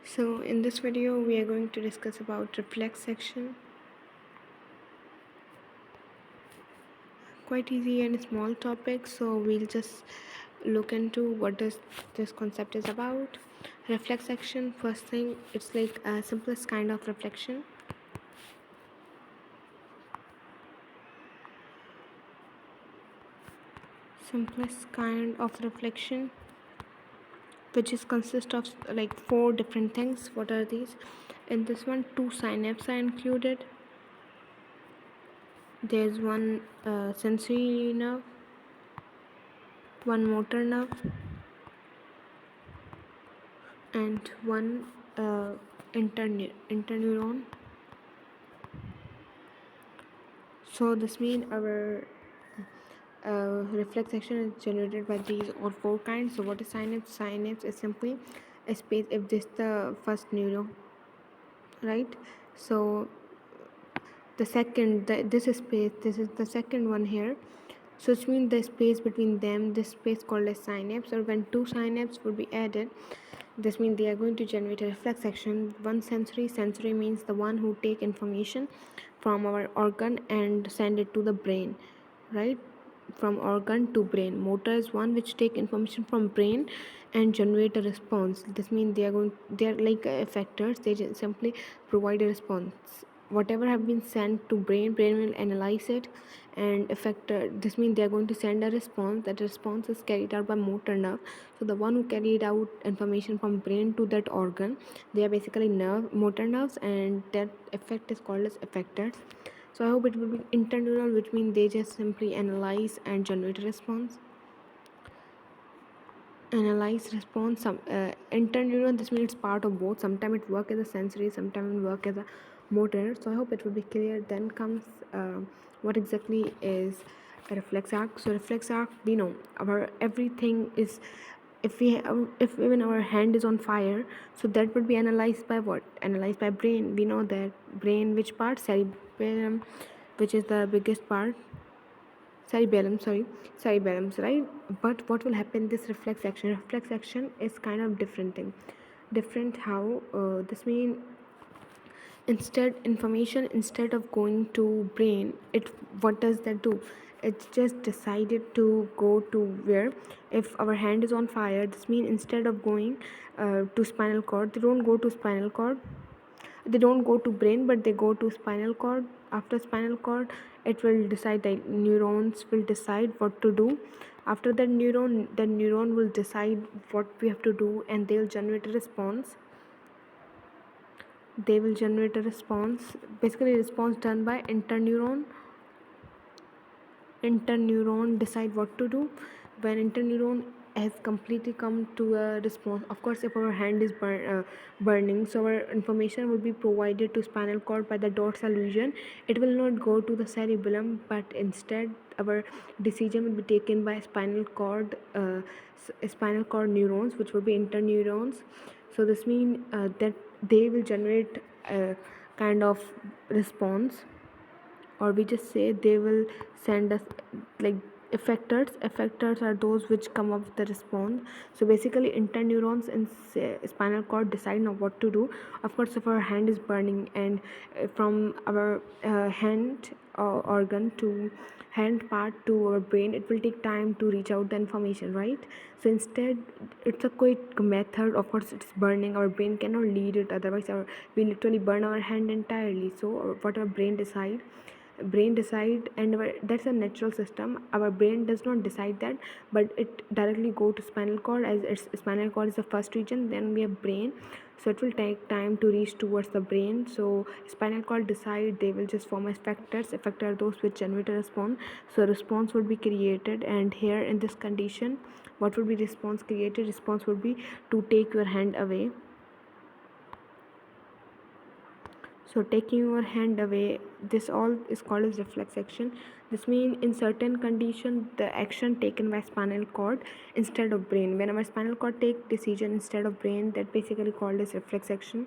So in this video we are going to discuss about reflex section. Quite easy and small topic, so we'll just look into what this concept is about. Reflex section, first thing, it's like a simplest kind of reflection. Simplest kind of reflection, which is consist of like 4 different things. What are these? In this one, 2 synapses are included. There's one sensory nerve, one motor nerve, and one interneuron. So this means our reflex action is generated by these or 4 kinds. So what is synapse? Synapse is simply a space if this is the first neuron, right? So this is space, this is the second one here. So which means the space between them, this space called as synapse, or when 2 synapses would be added, this means they are going to generate a reflex action. One sensory means the one who take information from our organ and send it to the brain, right? From organ to brain. Motor is one which take information from brain and generate a response. This means they are like effectors. They just simply provide a response. Whatever have been sent to brain will analyze it and effector. This means they are going to send a response. That response is carried out by motor nerve. So the one who carried out information from brain to that organ, they are basically motor nerves, and that effect is called as effectors. So I hope it will be interneural, which means they just simply analyze and generate a response. Analyze response. Interneuron, this means it's part of both. Sometimes it work as a sensory, sometimes it work as a motor. So I hope it will be clear. Then comes what exactly is a reflex arc. So reflex arc, we know our everything is, if even our hand is on fire, so that would be analyzed by what? Analyzed by brain. We know that brain, which part? Cerebellum, which is the biggest part. Cerebellums, right? But what will happen, this reflex action is kind of different thing. Different how? This mean instead of going to brain, it, what does that do? It's just decided to go to where? If our hand is on fire, this means instead of going to spinal cord, they don't go to spinal cord, they don't go to brain, but they go to spinal cord. After spinal cord, it will decide, the neurons will decide what to do. After that, the neuron will decide what we have to do, and they'll generate a response. They will generate a response, basically a response done by interneuron decide what to do. When interneuron has completely come to a response, of course, if our hand is burning, so our information will be provided to spinal cord by the dorsal region. It will not go to the cerebellum, but instead our decision will be taken by spinal cord neurons, which will be interneurons. So this means that they will generate a kind of response, or we just say they will send us like effectors are those which come up with the response. So basically interneurons in spinal cord decide now what to do. Of course, if our hand is burning, and from our hand organ to hand part to our brain, it will take time to reach out the information, right? So instead, it's a quick method. Of course, it's burning, our brain cannot lead it, otherwise we literally burn our hand entirely. So what our brain decide, and that's a natural system. Our brain does not decide that, but it directly go to spinal cord, as its spinal cord is the first region, then we have brain. So it will take time to reach towards the brain. So spinal cord decide, they will just form as factors. Effector are those which generate a response. So response would be created, and here in this condition, what would be response created? Response would be to take your hand away. So taking your hand away, this all is called as reflex action. This means in certain condition, the action taken by spinal cord instead of brain. When our spinal cord take decision instead of brain, that basically called as reflex action.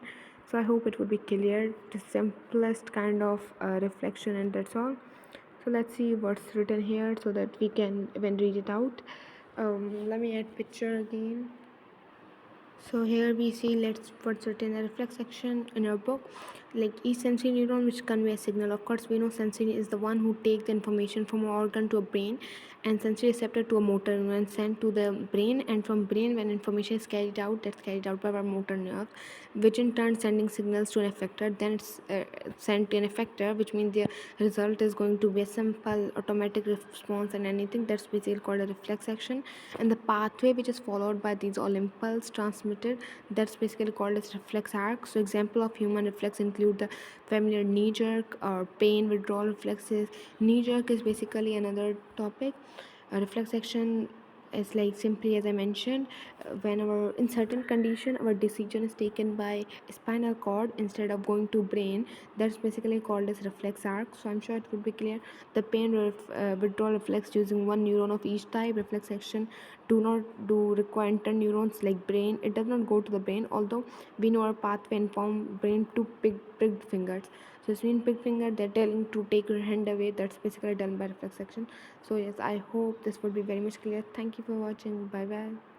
So I hope it would be clear, the simplest kind of reflection, and that's all. So let's see what's written here so that we can even read it out. Let me add picture again. So here we see, let's put it in the reflex section in our book. Like each sensory neuron which convey a signal. Of course, we know sensory is the one who takes the information from an organ to a brain, and sensory receptor to a motor neuron and sent to the brain. And from brain, when information is carried out, that's carried out by our motor nerve, which in turn sending signals to an effector. Then it's sent to an effector, which means the result is going to be a simple automatic response, and anything that's basically called a reflex action. And the pathway which is followed by these all impulse transmitted, that's basically called as reflex arc. So example of human reflex include the familiar knee jerk or pain withdrawal reflexes. Knee jerk is basically another topic. A reflex action is like simply as I mentioned, when our in certain condition our decision is taken by spinal cord instead of going to brain, that's basically called as reflex arc. So I'm sure it would be clear. The withdrawal reflex using one neuron of each type. Reflex action do not do require interneurons like brain. It does not go to the brain, although we know our pathway inform brain to picked fingers. So it's mean picked finger, they're telling to take your hand away. That's basically done by reflex action. So yes, I hope this would be very much clear. Thank you for watching. Bye bye.